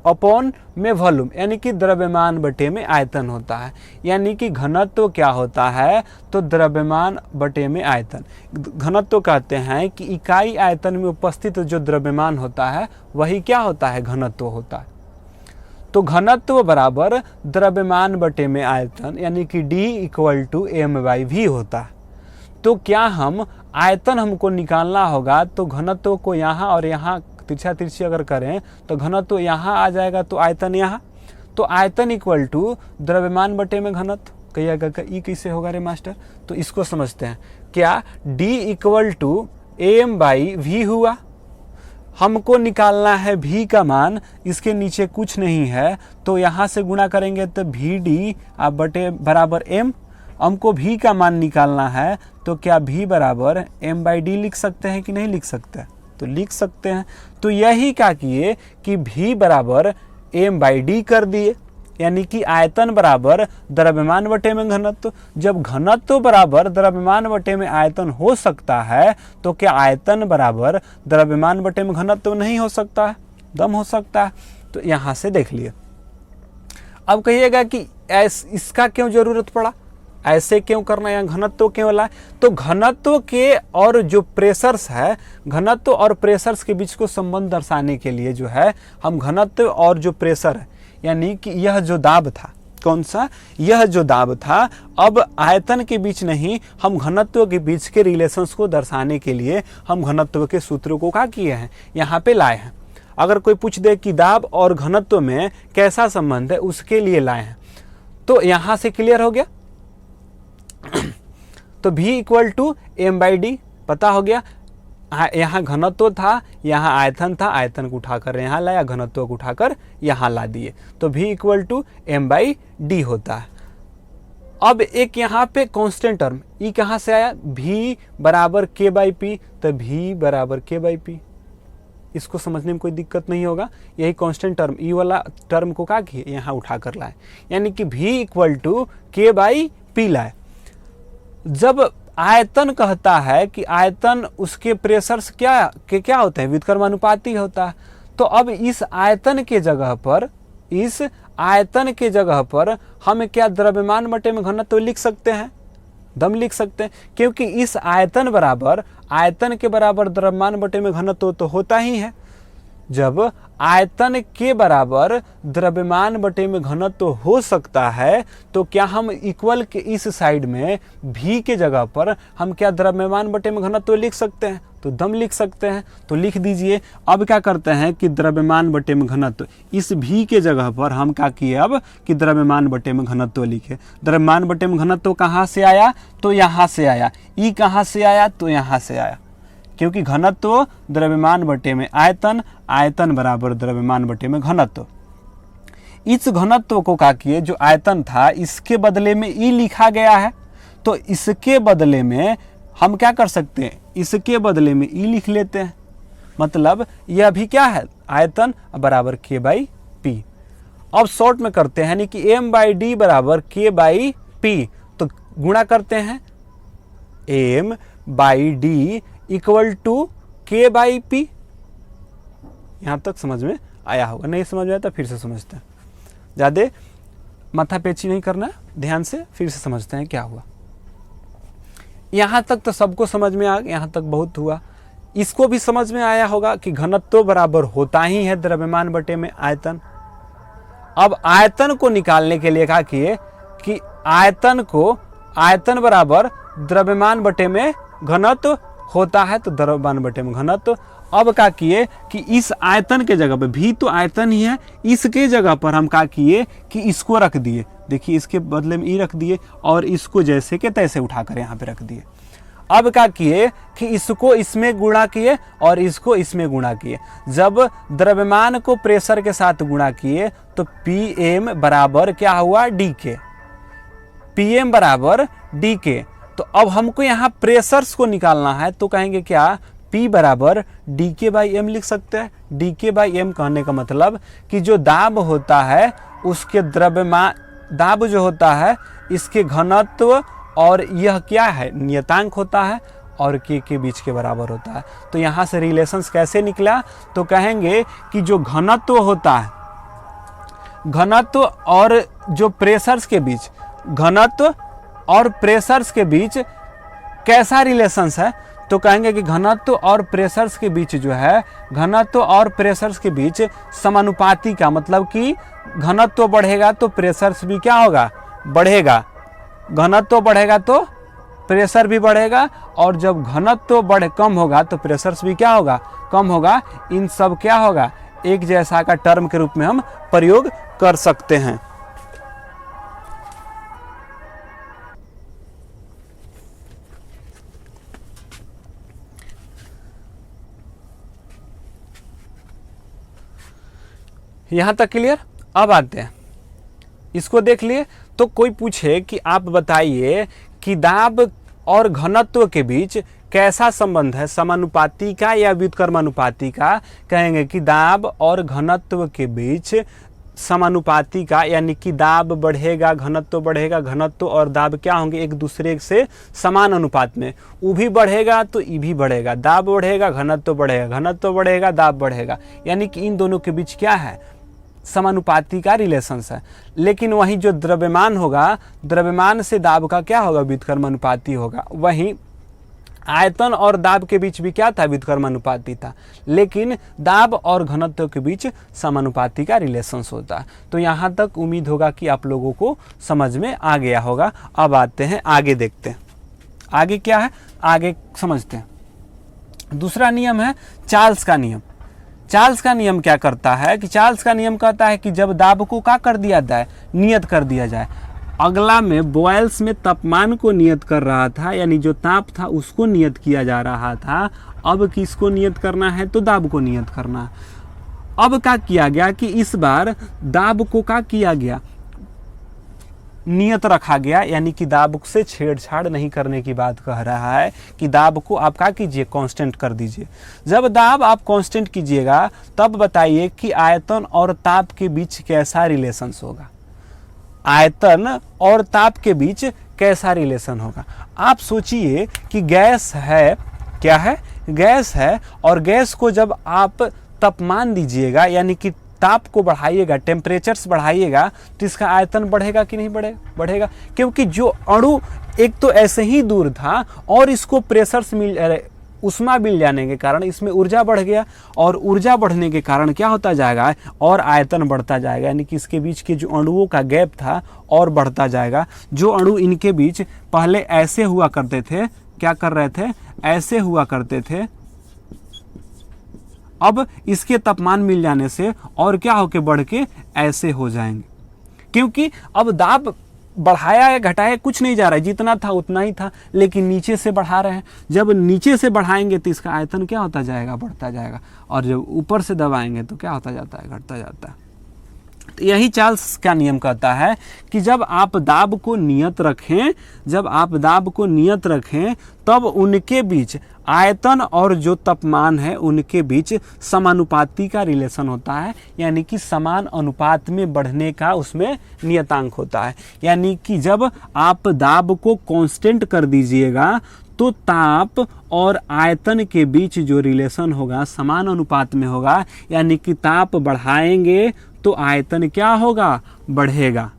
अपॉन में वॉल्यूम, यानी कि द्रव्यमान बटे में आयतन होता है। यानी कि घनत्व क्या होता है, तो द्रव्यमान बटे में आयतन। घनत्व कहते हैं कि इकाई आयतन में उपस्थित जो द्रव्यमान होता है वही क्या होता है, घनत्व होता है। तो घनत्व बराबर द्रव्यमान बटे में आयतन, यानी कि D इक्वल टू m/v होता है। तो क्या हम आयतन हमको निकालना होगा, तो घनत्व को यहाँ और यहाँ तिरछा तिरछी अगर करें तो घनत्व यहाँ आ जाएगा, तो आयतन यहाँ। तो आयतन इक्वल टू द्रव्यमान बटे में घनत्व। कहिएगा ई कैसे होगा रे मास्टर, तो इसको समझते हैं। क्या D इक्वल टू am/v हुआ, हमको निकालना है V का मान, इसके नीचे कुछ नहीं है, तो यहाँ से गुणा करेंगे तो VD बटे बराबर m। हमको V का मान निकालना है, तो क्या V बराबर m/d लिख सकते हैं कि नहीं लिख सकते, तो लिख सकते हैं। तो यही क्या किए कि V बराबर m/d कर दिए, यानी कि आयतन बराबर द्रव्यमान बटे में घनत्व। जब घनत्व बराबर द्रव्यमान बटे में आयतन हो सकता है, तो क्या आयतन बराबर द्रव्यमान बटे में घनत्व नहीं हो सकता है, दम हो सकता है। तो यहाँ से देख लिए। अब कहिएगा कि इसका क्यों जरूरत पड़ा, ऐसे क्यों करना, या घनत्व क्यों लाए। तो घनत्व के और जो प्रेशर्स है, घनत्व और प्रेशर्स के बीच को संबंध दर्शाने के लिए जो है हम घनत्व और जो प्रेशर है, यानी कि यह जो दाब था, कौन सा, यह जो दाब था, अब आयतन के बीच नहीं, हम घनत्व के बीच के रिलेशंस को दर्शाने के लिए हम घनत्व के सूत्रों को क्या किए हैं, यहाँ पे लाए हैं। अगर कोई पूछ दे कि दाब और घनत्व में कैसा संबंध है, उसके लिए लाए हैं। तो यहाँ से क्लियर हो गया। तो V इक्वल टू m/d पता हो गया। यहाँ घनत्व था, यहाँ आयतन था, आयतन को उठाकर यहाँ लाया, घनत्व को उठाकर यहाँ ला दिए, तो V इक्वल टू m/d होता है। अब एक यहाँ पे कांस्टेंट टर्म E कहाँ से आया, V बराबर k/p, तो V बराबर k/p। इसको समझने में कोई दिक्कत नहीं होगा। यही कांस्टेंट टर्म E वाला टर्म को क्या किए, यहाँ उठाकर लाए, यानी कि V इक्वल टू k/p लाए। जब आयतन कहता है कि आयतन उसके प्रेशर्स क्या होते हैं, व्युत्क्रमानुपाती होता है। तो अब इस आयतन के जगह पर हम क्या द्रव्यमान बटे में घनत्व लिख सकते हैं, दम लिख सकते हैं, क्योंकि इस आयतन के बराबर द्रव्यमान बटे में घनत्व तो होता ही है। जब आयतन के बराबर द्रव्यमान बटे में घनत्व हो सकता है, तो क्या हम इक्वल के इस साइड में V के जगह पर हम क्या द्रव्यमान बटे में घनत्व लिख सकते हैं, तो दम लिख सकते हैं। तो लिख दीजिए। अब क्या करते हैं कि द्रव्यमान बटे में घनत्व, इस V के जगह पर हम क्या किए अब कि द्रव्यमान बटे में घनत्व लिखे। द्रव्यमान बटे में घनत्व कहाँ से आया, तो यहाँ से आया। E कहाँ से आया, तो यहाँ से आया। क्योंकि घनत्व द्रव्यमान बटे में आयतन, आयतन बराबर द्रव्यमान बटे में घनत्व। इस घनत्व को क्या किए, जो आयतन था इसके बदले में ई लिखा गया है, तो इसके बदले में हम क्या कर सकते हैं, इसके बदले में ई लिख लेते हैं। मतलब यह भी क्या है, आयतन बराबर के बाई पी। अब शॉर्ट में करते हैं, यानी कि एम बाई डी बराबर के बाई पी, तो गुणा करते हैं M by D equal to K by P. यहां तक समझ में आया होगा, नहीं समझ में आया तो फिर से समझते हैं, ज़्यादा माथापेची नहीं करना, ध्यान से फिर से समझते हैं क्या हुआ। यहाँ तक तो सबको समझ में आ गया, यहाँ तक बहुत हुआ। इसको भी समझ में आया होगा कि घनत्व बराबर होता ही है द्रव्यमान बटे में आयतन। अब आयतन को निकालने के लिए क्या किए कि आयतन को, आयतन बराबर द्रव्यमान बटे में घनत्व होता है, तो द्रव्यमान बटे में घनत्व। अब क्या किए कि इस आयतन के जगह पे, भी तो आयतन ही है, इसके जगह पर हम क्या किए कि इसको रख दिए। देखिए इसके बदले में ई रख दिए और इसको जैसे के तैसे उठाकर यहाँ पे रख दिए। अब क्या किए कि इसको इसमें गुणा किए और इसको इसमें गुणा किए। जब द्रव्यमान को प्रेशर के साथ गुणा किए तो पी एम बराबर क्या हुआ, डी के। पी एम बराबर डी के। तो अब हमको यहाँ प्रेशर्स को निकालना है, तो कहेंगे क्या, P बराबर डी के बाई एम लिख सकते हैं। डी के बाई एम कहने का मतलब कि जो दाब होता है उसके द्रव्यमान, दाब जो होता है इसके घनत्व और यह क्या है, नियतांक होता है और के बीच के बराबर होता है। तो यहाँ से रिलेशंस कैसे निकला, तो कहेंगे कि जो घनत्व होता है, घनत्व और जो प्रेशर्स के बीच, घनत्व और प्रेशर्स के बीच कैसा रिलेशंस है, तो कहेंगे कि घनत्व और प्रेशर्स के बीच जो है, घनत्व और प्रेशर्स के बीच समानुपाती का, मतलब कि घनत्व बढ़ेगा तो प्रेशर्स भी क्या होगा, बढ़ेगा। घनत्व बढ़ेगा तो प्रेशर भी बढ़ेगा, और जब घनत्व कम होगा तो प्रेशर्स भी क्या होगा, कम होगा। इन सब क्या होगा, एक जैसा का टर्म के रूप में हम प्रयोग कर सकते हैं। यहां तक क्लियर। अब आते हैं, इसको देख लिए। तो कोई पूछे कि आप बताइए कि दाब और घनत्व के बीच कैसा संबंध है, समानुपाती का या व्युत्क्रमानुपाती का। कहेंगे कि दाब और घनत्व के बीच समानुपाती का, यानी कि दाब बढ़ेगा घनत्व बढ़ेगा, घनत्व और दाब क्या होंगे, एक दूसरे से समान अनुपात में। ऊ भी बढ़ेगा तो ई भी बढ़ेगा, दाब बढ़ेगा घनत्व बढ़ेगा, घनत्व बढ़ेगा दाब बढ़ेगा, यानी कि इन दोनों के बीच क्या है, समानुपाती का रिलेशंस है। लेकिन वहीं जो द्रव्यमान होगा, द्रव्यमान से दाब का क्या होगा, व्युत्क्रमानुपाती होगा। वहीं आयतन और दाब के बीच भी क्या था, व्युत्क्रमानुपाती था। लेकिन दाब और घनत्व के बीच समानुपाती का रिलेशंस होता है। तो यहाँ तक उम्मीद होगा कि आप लोगों को समझ में आ गया होगा। अब आते हैं आगे, देखते हैं आगे क्या है, आगे समझते हैं। दूसरा नियम है चार्ल्स का नियम। चार्ल्स का नियम क्या करता है कि चार्ल्स का नियम कहता है कि जब दाब को क्या कर दिया जाए, नियत कर दिया जाए। अगला में बॉयल्स में तापमान को नियत कर रहा था, यानी जो ताप था उसको नियत किया जा रहा था। अब किसको नियत करना है, तो दाब को नियत करना है। अब क्या किया गया कि इस बार दाब को क्या किया गया, नियत रखा गया, यानी कि दाब से छेड़छाड़ नहीं करने की बात कह रहा है कि दाब को आप क्या कीजिए, कांस्टेंट कर दीजिए। जब दाब आप कांस्टेंट कीजिएगा तब बताइए कि आयतन और ताप के बीच कैसा रिलेशंस होगा, आयतन और ताप के बीच कैसा रिलेशन होगा। आप सोचिए कि गैस है, क्या है, गैस है, और गैस को जब आप तापमान दीजिएगा, यानी कि ताप को बढ़ाइएगा, टेम्परेचर्स बढ़ाइएगा, तो इसका आयतन बढ़ेगा कि नहीं बढ़ेगा। क्योंकि जो अणु एक तो ऐसे ही दूर था और इसको प्रेशर्स उष्मा मिल जाने के कारण इसमें ऊर्जा बढ़ गया, और ऊर्जा बढ़ने के कारण क्या होता जाएगा, और आयतन बढ़ता जाएगा, यानी कि इसके बीच के जो अणुओं का गैप था और बढ़ता जाएगा। जो अणु इनके बीच पहले ऐसे हुआ करते थे, क्या कर रहे थे, ऐसे हुआ करते थे, अब इसके तापमान मिल जाने से और क्या होके बढ़ के ऐसे हो जाएंगे। क्योंकि अब दाब बढ़ाया या घटाया कुछ नहीं जा रहा है, जितना था उतना ही था, लेकिन नीचे से बढ़ा रहे हैं। जब नीचे से बढ़ाएंगे तो इसका आयतन क्या होता जाएगा, बढ़ता जाएगा, और जब ऊपर से दबाएंगे तो क्या होता जाता है, घटता जाता है। तो यही चार्ल्स का नियम कहता है कि जब आप दाब को नियत रखें, जब आप दाब को नियत रखें तब उनके बीच आयतन और जो तापमान है उनके बीच समानुपाती का रिलेशन होता है, यानी कि समान अनुपात में बढ़ने का उसमें नियतांक होता है। यानी कि जब आप दाब को कांस्टेंट कर दीजिएगा तो ताप और आयतन के बीच जो रिलेशन होगा समान अनुपात में होगा, यानी कि ताप बढ़ाएंगे तो आयतन क्या होगा, बढ़ेगा।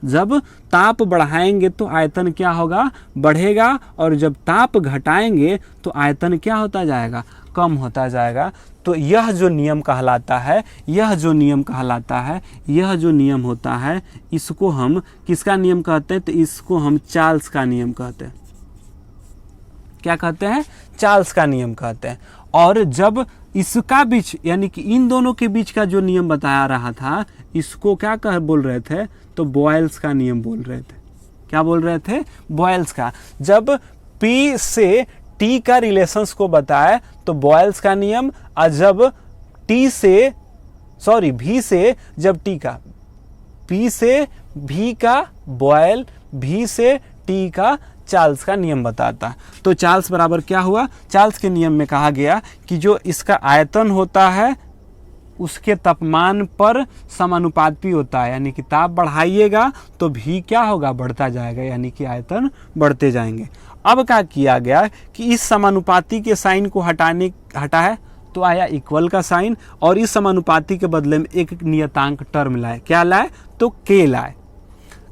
जब ताप बढ़ाएंगे तो आयतन क्या होगा, बढ़ेगा, और जब ताप घटाएंगे तो आयतन क्या होता जाएगा, कम होता जाएगा। तो यह जो नियम कहलाता है, यह जो नियम कहलाता है, यह जो नियम होता है, इसको हम किसका नियम कहते हैं, तो इसको हम चार्ल्स का नियम कहते हैं। क्या कहते हैं, चार्ल्स का नियम कहते हैं। और जब इसका बीच यानी कि इन दोनों के बीच का जो नियम बताया रहा था, इसको क्या बोल रहे थे, तो बॉयल्स का नियम बोल रहे थे। क्या बोल रहे थे, बॉयल्स का। जब P से T का रिलेशंस को बताए तो बॉयल्स का नियम, और जब V से जब T का, P से V का बॉयल, V से T का चार्ल्स का नियम बताता है। तो चार्ल्स बराबर क्या हुआ, चार्ल्स के नियम में कहा गया कि जो इसका आयतन होता है उसके तापमान पर समानुपाती होता है, यानी कि ताप बढ़ाइएगा तो भी क्या होगा, बढ़ता जाएगा, यानी कि आयतन बढ़ते जाएंगे। अब क्या किया गया कि इस समानुपाती के साइन को हटा है तो आया इक्वल का साइन, और इस समानुपाती के बदले में एक नियतांक टर्म लाए। क्या लाए, तो के लाए।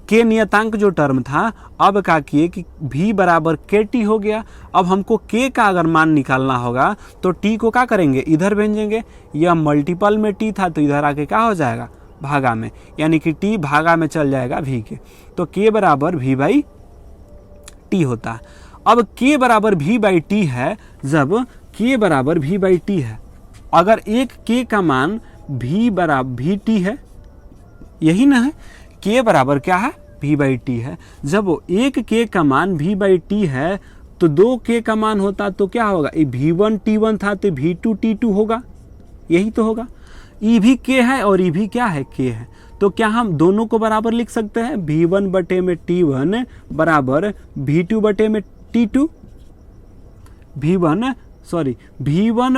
के नियतांक जो टर्म था, अब क्या किए कि v बराबर के टी हो गया। अब हमको k का अगर मान निकालना होगा तो t को क्या करेंगे, इधर भेजेंगे। यह मल्टीपल में t था तो इधर आके क्या हो जाएगा, भागा में, यानी कि t भागा में चल जाएगा v के। तो k बराबर v बाई टी होता है। अब k बराबर v बाई टी है, जब k बराबर v बाई टी है, अगर एक k का मान v बराबर v टी है, यही ना है, k बराबर क्या है, v बाई टी है। जब एक k का मान v बाई टी है तो दो k का मान होता तो क्या होगा, ये v1 t1 था तो v2 t2 होगा, यही तो होगा। e भी k है और e भी क्या है, k है। तो क्या हम दोनों को बराबर लिख सकते हैं, v1 बटे में t1 बराबर v2 बटे में t2, v1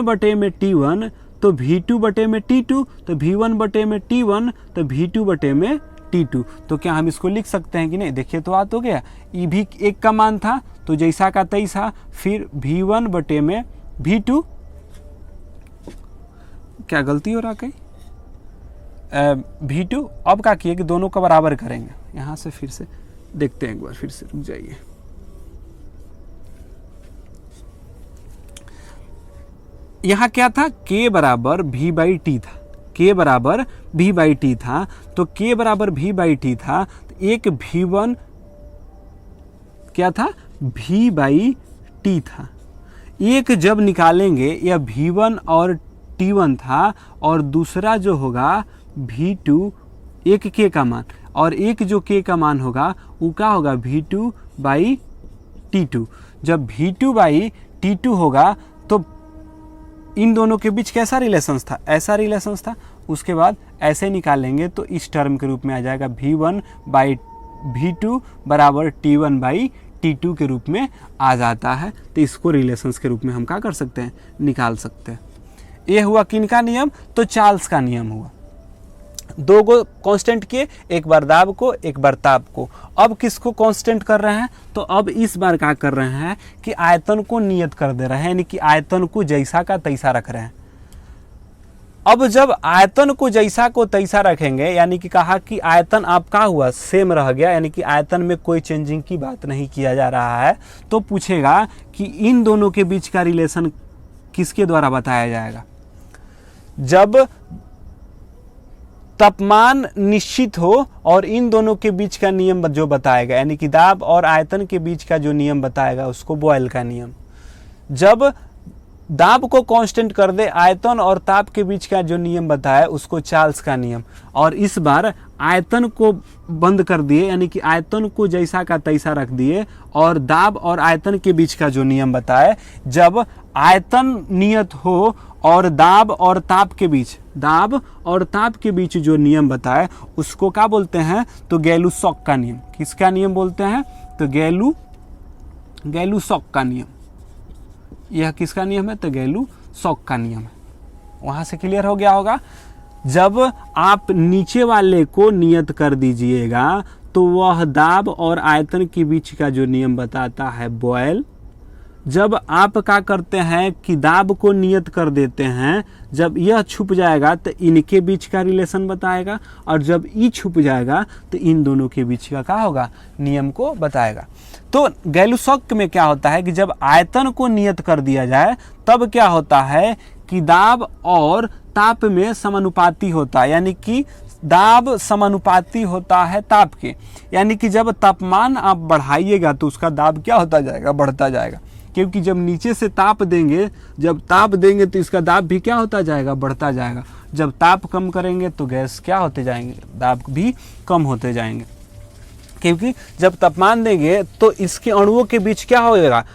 बटे में t1 तो v2 बटे में t2, तो v1 बटे में t1 तो v2 बटे में t2। तो क्या हम इसको लिख सकते हैं कि नहीं, देखिए तो बात हो गया। ई भी एक का मान था तो जैसा का तैसा, फिर v1 बटे में v2, क्या गलती हो रहा कहीं, v2। अब क्या किए कि दोनों का बराबर करेंगे, यहाँ से फिर से देखते हैं एक बार, फिर से रुक जाइए। यहाँ क्या था, k बराबर v बाई टी था, k बराबर v बाई टी था, तो k बराबर v बाई टी था, तो एक v1 क्या था, v बाई टी था। एक जब निकालेंगे यह v1 और t1 था, और दूसरा जो होगा v2, एक k का मान, और एक जो k का मान होगा वो क्या होगा, v2 बाई t2। जब v2 बाई t2 होगा तो इन दोनों के बीच कैसा रिलेशंस था, ऐसा रिलेशंस था। उसके बाद ऐसे निकालेंगे तो इस टर्म के रूप में आ जाएगा v1 बाई v2 बराबर t1 बाई t2 के रूप में आ जाता है। तो इसको रिलेशंस के रूप में हम क्या कर सकते हैं, निकाल सकते हैं। ये हुआ किनका नियम, तो चार्ल्स का नियम हुआ। दो को कांस्टेंट किए, एक बार दाब को, एक बार ताप को। अब किसको कांस्टेंट कर रहे हैं, तो अब इस बार क्या कर रहे हैं कि आयतन को नियत कर दे रहे हैं, यानी कि आयतन को जैसा का तैसा रख रहे हैं। अब जब आयतन को जैसा को तैसा रखेंगे, यानी कि कहा कि आयतन आपका हुआ सेम रह गया, यानी कि आयतन में कोई चेंजिंग की बात नहीं किया जा रहा है, तो पूछेगा कि इन दोनों के बीच का रिलेशन किसके द्वारा बताया जाएगा। जब तापमान निश्चित हो और इन दोनों के बीच का नियम जो बताएगा, यानी कि दाब और आयतन के बीच का जो नियम बताएगा उसको बॉयल का नियम। जब दाब को कांस्टेंट कर दे, आयतन और ताप के बीच का जो नियम बताया उसको चार्ल्स का नियम, और इस बार आयतन को बंद कर दिए, यानी कि आयतन को जैसा का तैसा रख दिए, और दाब और आयतन के बीच का जो नियम बताए, जब आयतन नियत हो और दाब और ताप के बीच, दाब और ताप के बीच जो नियम बताए उसको क्या बोलते हैं, तो गैलू-सॉक का नियम। किसका नियम बोलते हैं, तो गैलू-सॉक का नियम। यह किसका नियम है, तो गैलू-सॉक का नियम है। वहां से क्लियर हो गया होगा। जब आप नीचे वाले को नियत कर दीजिएगा तो वह दाब और आयतन के बीच का जो नियम बताता है बॉयल। जब आप क्या करते हैं कि दाब को नियत कर देते हैं, जब यह छुप जाएगा तो इनके बीच का रिलेशन बताएगा, और जब ई छुप जाएगा तो इन दोनों के बीच का क्या होगा, नियम को बताएगा। तो गैलू-सॉक में क्या होता है कि जब आयतन को नियत कर दिया जाए तब क्या होता है कि दाब और ताप में समानुपाती होता है, यानी कि दाब समानुपाती होता है ताप के, यानी कि जब तापमान आप बढ़ाइएगा तो उसका दाब क्या होता जाएगा, बढ़ता जाएगा, क्योंकि जब नीचे से ताप देंगे, जब ताप देंगे तो इसका दाब भी क्या होता जाएगा, बढ़ता जाएगा। जब ताप कम करेंगे तो गैस क्या होते जाएंगे, दाब भी कम होते जाएंगे, क्योंकि जब तापमान देंगे तो इसके अणुओं के बीच क्या होगा,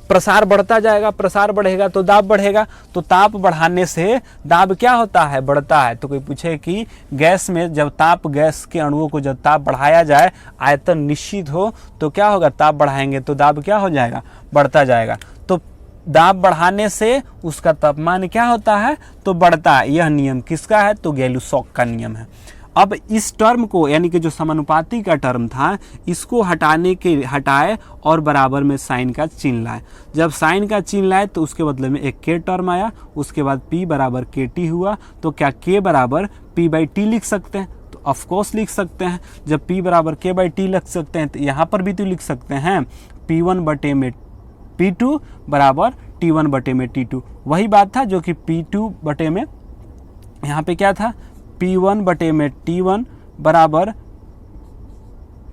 प्रसार बढ़ता जाएगा, प्रसार बढ़ेगा तो दाब बढ़ेगा, तो ताप बढ़ाने से दाब क्या होता है, बढ़ता है। तो कोई पूछे कि गैस में जब ताप, गैस के अणुओं को जब ताप बढ़ाया जाए, आयतन निश्चित हो तो क्या होगा, ताप बढ़ाएंगे तो दाब क्या हो जाएगा, बढ़ता जाएगा। तो दाब बढ़ाने से उसका तापमान क्या होता है, तो बढ़ता है। यह नियम किसका है, तो गैलू-सॉक का नियम है। अब इस टर्म को, यानी कि जो समानुपाती का टर्म था, इसको हटाए और बराबर में साइन का चिन्ह लाए। जब साइन का चिन्ह लाए तो उसके बदले में एक के टर्म आया, उसके बाद p बराबर के टी हुआ। तो क्या k बराबर p/t लिख सकते हैं, तो ऑफकोर्स लिख सकते हैं। जब p बराबर k/t लिख सकते हैं तो यहाँ पर भी तो लिख सकते हैं p1/p2 बराबर t1/t2। वही बात था जो कि p2 में यहाँ पे क्या था, P1/T1 बराबर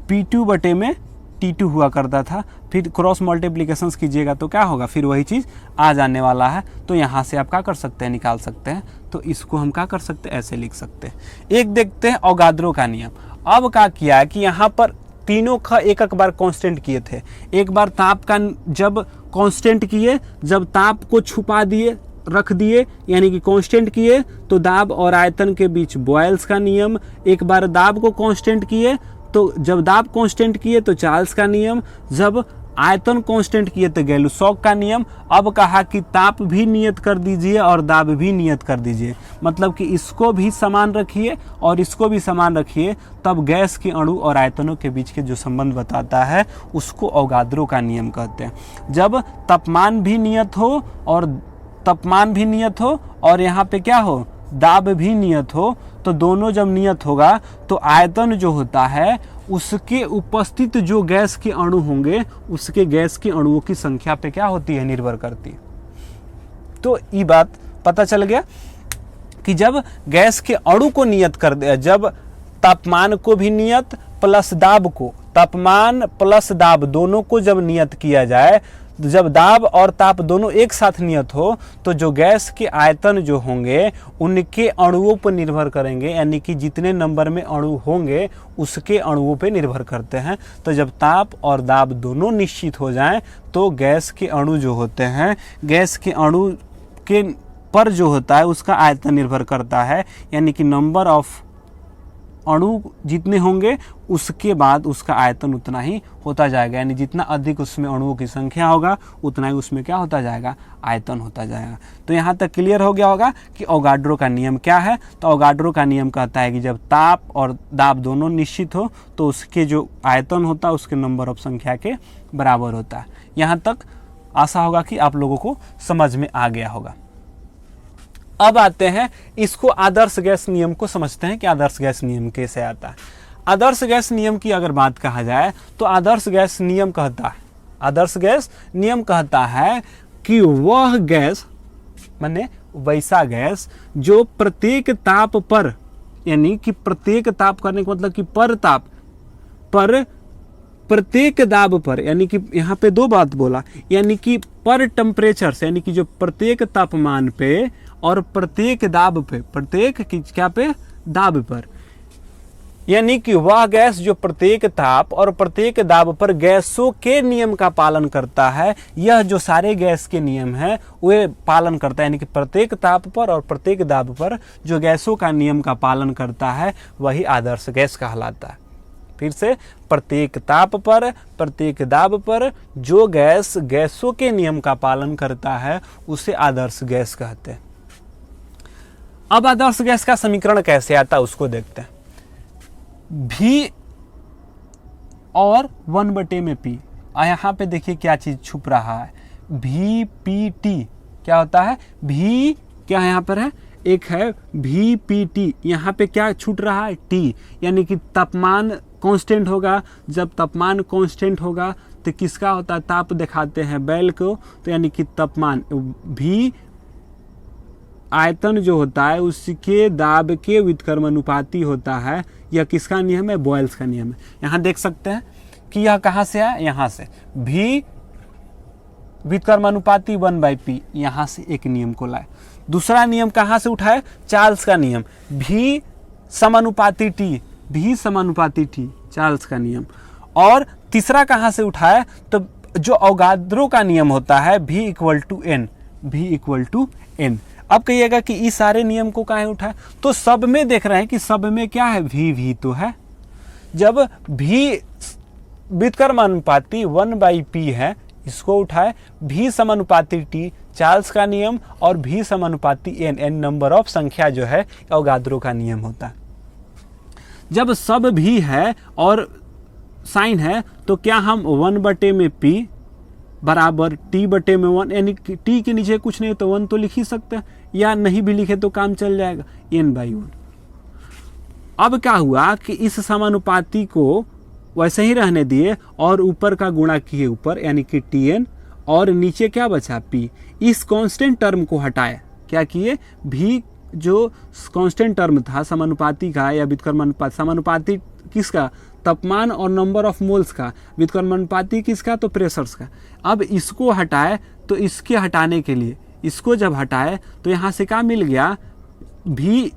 P2/T2 हुआ करता था। फिर क्रॉस मल्टीप्लिकेशंस कीजिएगा तो क्या होगा, फिर वही चीज़ आ जाने वाला है। तो यहाँ से आप क्या कर सकते हैं, निकाल सकते हैं। तो इसको हम क्या कर सकते हैं, ऐसे लिख सकते हैं। एक देखते हैं अवोगाद्रो का नियम। अब क्या किया कि यहाँ पर तीनों का एक बार कांस्टेंट किए थे। एक बार ताप का जब कांस्टेंट किए, जब ताप को छुपा दिए, रख दिए, यानी कि कांस्टेंट किए, तो दाब और आयतन के बीच बॉयल्स का नियम। एक बार दाब को कांस्टेंट किए, तो जब दाब कांस्टेंट किए तो चार्ल्स का नियम, जब आयतन कांस्टेंट किए तो गैलू-सॉक का नियम। अब कहा कि ताप भी नियत कर दीजिए और दाब भी नियत कर दीजिए, मतलब कि इसको भी समान रखिए और इसको भी समान रखिए, तब गैस के अणु और आयतनों के बीच के जो संबंध बताता है उसको अवोगाद्रो का नियम कहते हैं। जब तापमान भी नियत हो और यहाँ पे क्या हो, दाब भी नियत हो, तो दोनों जब नियत होगा तो आयतन जो होता है उसके उपस्थित जो गैस के अणु होंगे उसके गैस के अणुओं की संख्या पे क्या होती है, निर्भर करती है। तो ये बात पता चल गया कि जब गैस के अणु को नियत कर दे, जब तापमान को भी नियत प्लस दाब को, तापमान प्लस दाब दोनों को जब नियत किया जाए, जब दाब और ताप दोनों एक साथ नियत हो, तो जो गैस के आयतन जो होंगे उनके अणुओं पर निर्भर करेंगे, यानी कि जितने नंबर में अणु होंगे उसके अणुओं पे निर्भर करते हैं। तो जब ताप और दाब दोनों निश्चित हो जाएं तो गैस के अणु जो होते हैं, गैस के अणु के पर जो होता है उसका आयतन निर्भर करता है, यानी कि नंबर ऑफ अणु जितने होंगे उसके बाद उसका आयतन उतना ही होता जाएगा, यानी जितना अधिक उसमें अणुओं की संख्या होगा उतना ही उसमें क्या होता जाएगा, आयतन होता जाएगा। तो यहाँ तक क्लियर हो गया होगा कि अवोगाद्रो का नियम क्या है। तो अवोगाद्रो का नियम कहता है कि जब ताप और दाब दोनों निश्चित हो तो उसके जो आयतन होता है उसके नंबर ऑफ संख्या के बराबर होता है। यहाँ तक आशा होगा कि आप लोगों को समझ में आ गया होगा। अब आते हैं इसको आदर्श गैस नियम को समझते हैं कि आदर्श गैस नियम कैसे आता है। आदर्श गैस नियम की अगर बात कहा जाए तो आदर्श गैस नियम कहता है कि वह गैस माने वैसा गैस जो प्रत्येक ताप पर, यानी कि प्रत्येक ताप करने का मतलब कि पर ताप पर प्रत्येक दाब पर, यानी कि यहाँ पे दो बात बोला, यानी कि पर टेम्परेचर से, यानी कि जो प्रत्येक तापमान पे और प्रत्येक दाब पे, प्रत्येक क्या पे, दाब पर, यानी कि वह गैस जो प्रत्येक ताप और प्रत्येक दाब पर गैसों के नियम का पालन करता है, यह जो सारे गैस के नियम है वे पालन करता है, यानी कि प्रत्येक ताप पर और प्रत्येक दाब पर जो गैसों का नियम का पालन करता है वही आदर्श गैस कहलाता है। फिर से, प्रत्येक ताप पर प्रत्येक दाब पर जो गैस गैसों के नियम का पालन करता है उसे आदर्श गैस कहते हैं। अब आदर्श गैस का समीकरण कैसे आता है उसको देखते हैं। भी और 1/P में, यहाँ पे देखिए क्या चीज छुप रहा है, भी पी टी क्या होता है, भी क्या यहाँ पर है, एक है भी पी टी, यहाँ पे क्या छूट रहा है, टी, यानी कि तापमान कांस्टेंट होगा। जब तापमान कांस्टेंट होगा तो किसका होता है, ताप दिखाते हैं बैल को, तो यानी कि तापमान भी आयतन जो होता है उसके दाब के व्युत्क्रमानुपाती होता है। यह किसका नियम है, बॉयल्स का नियम है। यहाँ देख सकते हैं कि यह कहाँ से है, यहाँ से भी व्युत्क्रमानुपाती 1/P, यहाँ से एक नियम को लाए। दूसरा नियम कहाँ से उठाए, चार्ल्स का नियम, भी समानुपाती टी, भी समानुपाती टी, चार्ल्स का नियम। और तीसरा कहाँ से उठाए, तो जो अवोगाद्रो का नियम होता है, भी इक्वल टू एन, भी इक्वल टू एन। अब कहिएगा कि इस सारे नियम को कहाँ उठाए, तो सब में देख रहे हैं कि सब में क्या है, भी तो है। जब भी व्युत्क्रमानुपाती 1/P है, इसको उठाए, भी समानुपाती टी, चार्ल्स का नियम, और भी समानुपाती एन, एन नंबर ऑफ संख्या जो है अवोगाद्रो का नियम होता है। जब सब भी है और साइन है तो क्या हम 1/P बराबर T/1, यानी कि T के नीचे कुछ नहीं तो 1 तो लिख ही सकते हैं, या नहीं भी लिखे तो काम चल जाएगा, n/1। अब क्या हुआ कि इस समानुपाती को वैसे ही रहने दिए और ऊपर का गुणा किए ऊपर, यानी कि Tn, और नीचे क्या बचा, P। इस कांस्टेंट टर्म को हटाए, क्या किए, भी जो कांस्टेंट टर्म था समानुपाती का या व्युत्क्रमानुपाती, समानुपाती किसका, तापमान और नंबर ऑफ मोल्स का, व्युत्क्रमानुपाती किसका, तो प्रेशर्स का। अब इसको हटाए, तो इसके हटाने के लिए इसको जब हटाए तो यहाँ से क्या मिल गया, भी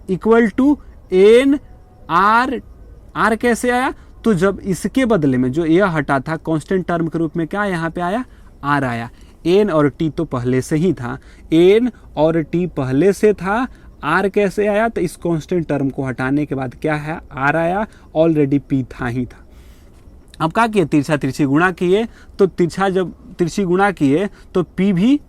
equal to N R. R कैसे आया, तो जब इसके बदले में जो यह हटा था कांस्टेंट टर्म के रूप में क्या यहाँ पे आया, आर आया। एन और टी तो पहले से ही था, एन और टी पहले से था, आर कैसे आया, तो इस कांस्टेंट टर्म को हटाने के बाद क्या है, आर आया, ऑलरेडी पी था ही था। अब क्या किए, तिरछा तिरछी गुणा किए, तो तिरछा जब तिरछी गुणा किए तो पी भी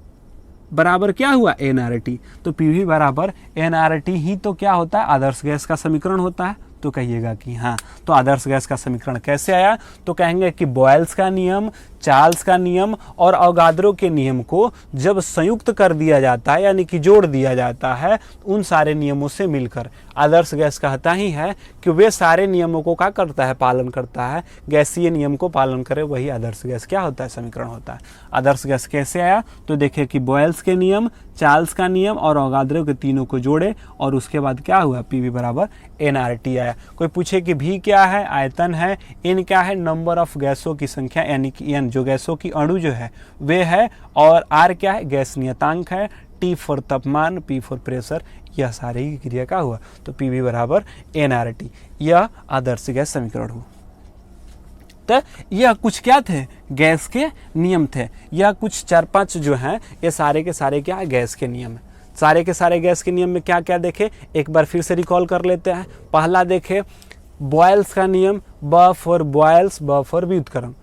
बराबर क्या हुआ, NRT। तो पी भी बराबर NRT ही तो क्या होता है, आदर्श गैस का समीकरण होता है। तो कहिएगा कि हाँ, तो आदर्श गैस का समीकरण कैसे आया, तो कहेंगे कि बॉयल्स का नियम, चार्ल्स का नियम और अवोगाद्रो के नियम को जब संयुक्त कर दिया जाता है, यानी कि जोड़ दिया जाता है, उन सारे नियमों से मिलकर आदर्श गैस कहता ही है कि वे सारे नियमों को क्या करता है, पालन करता है। गैसीय नियम को पालन करे वही आदर्श गैस क्या होता है, समीकरण होता है। आदर्श गैस कैसे आया, तो देखिए कि बॉयल्स के नियम, चार्ल्स का नियम और अवोगाद्रो के तीनों को जोड़े और उसके बाद क्या हुआ, पीवी बराबर NRT आया। कोई पूछे कि भी क्या है, आयतन है, एन क्या है, नंबर ऑफ गैसों की संख्या, यानी कि एन जो गैसों की अणु जो है वे है, और आर क्या है, गैस नियतांक है, टी फॉर तापमान, पी फॉर प्रेशर। यह सारे की क्रिया का हुआ, तो पीवी बराबर NRT। यह आदर्श गैस समीकरण हुआ। तो यह कुछ क्या थे, गैस के नियम थे। यह कुछ 4-5 जो हैं ये सारे के सारे क्या है, गैस के नियम है। सारे के सारे गैस के नियम में क्या क्या देखे, एक बार फिर से रिकॉल कर लेते हैं। पहला देखे बॉयल्स का नियम, ब फॉर बॉयल्स, ब फॉर व्युत्क्रम,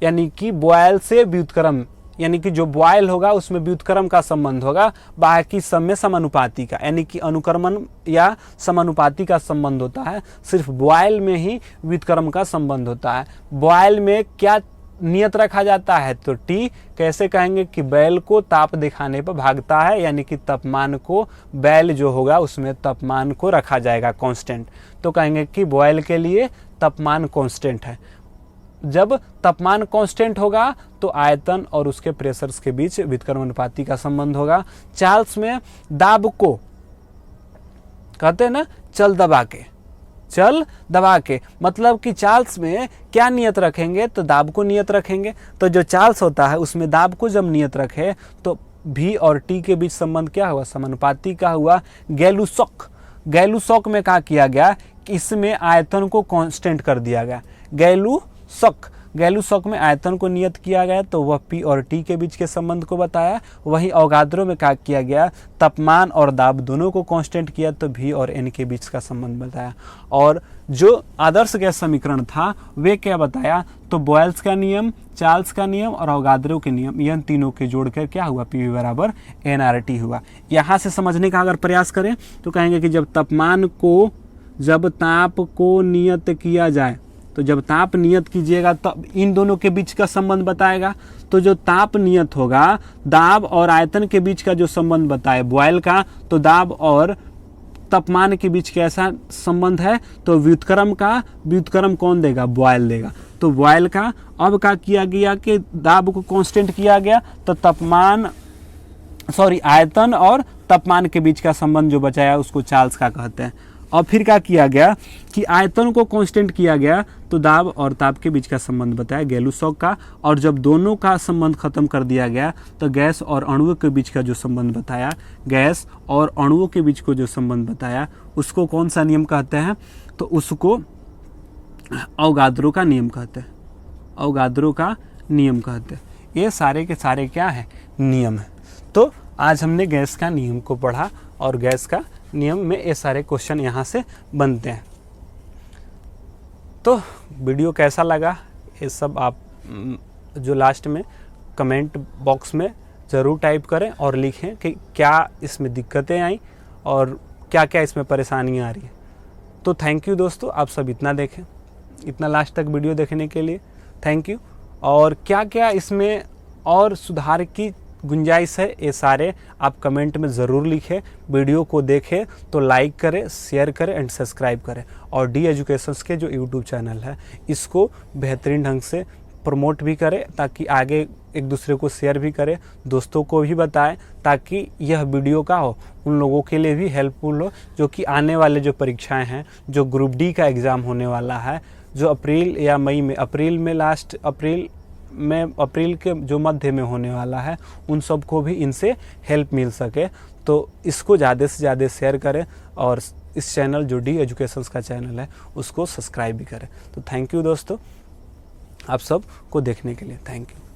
यानी कि बॉयल से व्युत्क्रम, यानी कि जो बॉयल होगा उसमें व्युत्क्रम का संबंध होगा, बाकी सब में समानुपाती का, यानी कि अनुक्रमण या समानुपाती का संबंध होता है। सिर्फ बॉयल में ही व्युत्क्रम का संबंध होता है। बॉयल में क्या नियत रखा जाता है, तो टी कैसे कहेंगे कि बैल को ताप दिखाने पर भागता है, यानी कि तापमान को, बैल जो होगा उसमें तापमान को रखा जाएगा कांस्टेंट। तो कहेंगे कि बॉयल के लिए तापमान कांस्टेंट है। जब तापमान कांस्टेंट होगा तो आयतन और उसके प्रेशर्स के बीच व्युत्क्रमानुपाती का संबंध होगा। चार्ल्स में दाब को कहते हैं ना चल दबा के, चल दबा के, मतलब कि चार्ल्स में क्या नियत रखेंगे तो दाब को नियत रखेंगे। तो जो चार्ल्स होता है उसमें दाब को जब नियत रखे तो भी और टी के बीच संबंध क्या हुआ, समानुपाती का हुआ। गैलूसॉक में क्या किया गया कि इसमें आयतन को कांस्टेंट कर दिया गया। गैलूसॉक में आयतन को नियत किया गया तो वह पी और टी के बीच के संबंध को बताया। वहीं अवोगाद्रो में क्या किया गया, तापमान और दाब दोनों को कांस्टेंट किया तो भी और एन के बीच का संबंध बताया। और जो आदर्श गैस समीकरण था वे क्या बताया, तो बॉयल्स का नियम, चार्ल्स का नियम और अवोगाद्रो के नियम, इन तीनों के जोड़कर क्या हुआ, पी बराबर nRT हुआ। यहाँ से समझने का अगर प्रयास करें तो कहेंगे कि जब ताप को नियत किया जाए, तो जब ताप नियत कीजिएगा तब इन दोनों के बीच का संबंध बताएगा। तो जो ताप नियत होगा, दाब और आयतन के बीच का जो संबंध बताए बॉयल का, तो दाब और तापमान के बीच कैसा संबंध है, तो व्युत्क्रम कौन देगा, बॉयल देगा। तो बॉयल का अब क्या किया गया कि दाब को कांस्टेंट किया गया तो आयतन और तापमान के बीच का संबंध जो बचाया उसको चार्ल्स का कहते हैं। और फिर क्या किया गया कि आयतन को कांस्टेंट किया गया तो दाब और ताप के बीच का संबंध बताया गैलूसॉक का। और जब दोनों का संबंध खत्म कर दिया गया तो गैस और अणुओं के बीच का जो संबंध बताया, गैस और अणुओं के बीच को जो संबंध बताया उसको कौन सा नियम कहते हैं, तो उसको अवोगाद्रो का नियम कहते हैं। अवोगाद्रो का नियम कहते हैं। ये सारे के सारे क्या है, नियम है। तो आज हमने गैस का नियम को पढ़ा और गैस का नियम में ये सारे क्वेश्चन यहाँ से बनते हैं। तो वीडियो कैसा लगा ये सब आप जो लास्ट में कमेंट बॉक्स में ज़रूर टाइप करें और लिखें कि क्या इसमें दिक्कतें आई और क्या क्या इसमें परेशानियाँ आ रही है। तो थैंक यू दोस्तों, आप सब इतना देखें, इतना लास्ट तक वीडियो देखने के लिए थैंक यू। और क्या क्या इसमें और सुधार की गुंजाइश है ये सारे आप कमेंट में ज़रूर लिखें। वीडियो को देखें तो लाइक करें, शेयर करें एंड सब्सक्राइब करें। और डी एजुकेशंस के जो यूट्यूब चैनल है इसको बेहतरीन ढंग से प्रमोट भी करें ताकि आगे एक दूसरे को शेयर भी करें, दोस्तों को भी बताएं ताकि यह वीडियो का हो उन लोगों के लिए भी हेल्पफुल हो जो कि आने वाले जो परीक्षाएं हैं, जो ग्रुप डी का एग्ज़ाम होने वाला है जो अप्रैल या मई में, अप्रैल के जो मध्य में होने वाला है, उन सब को भी इनसे हेल्प मिल सके। तो इसको ज़्यादा से ज़्यादा शेयर करें और इस चैनल जो डी एजुकेशंस का चैनल है उसको सब्सक्राइब भी करें। तो थैंक यू दोस्तों, आप सब को देखने के लिए थैंक यू।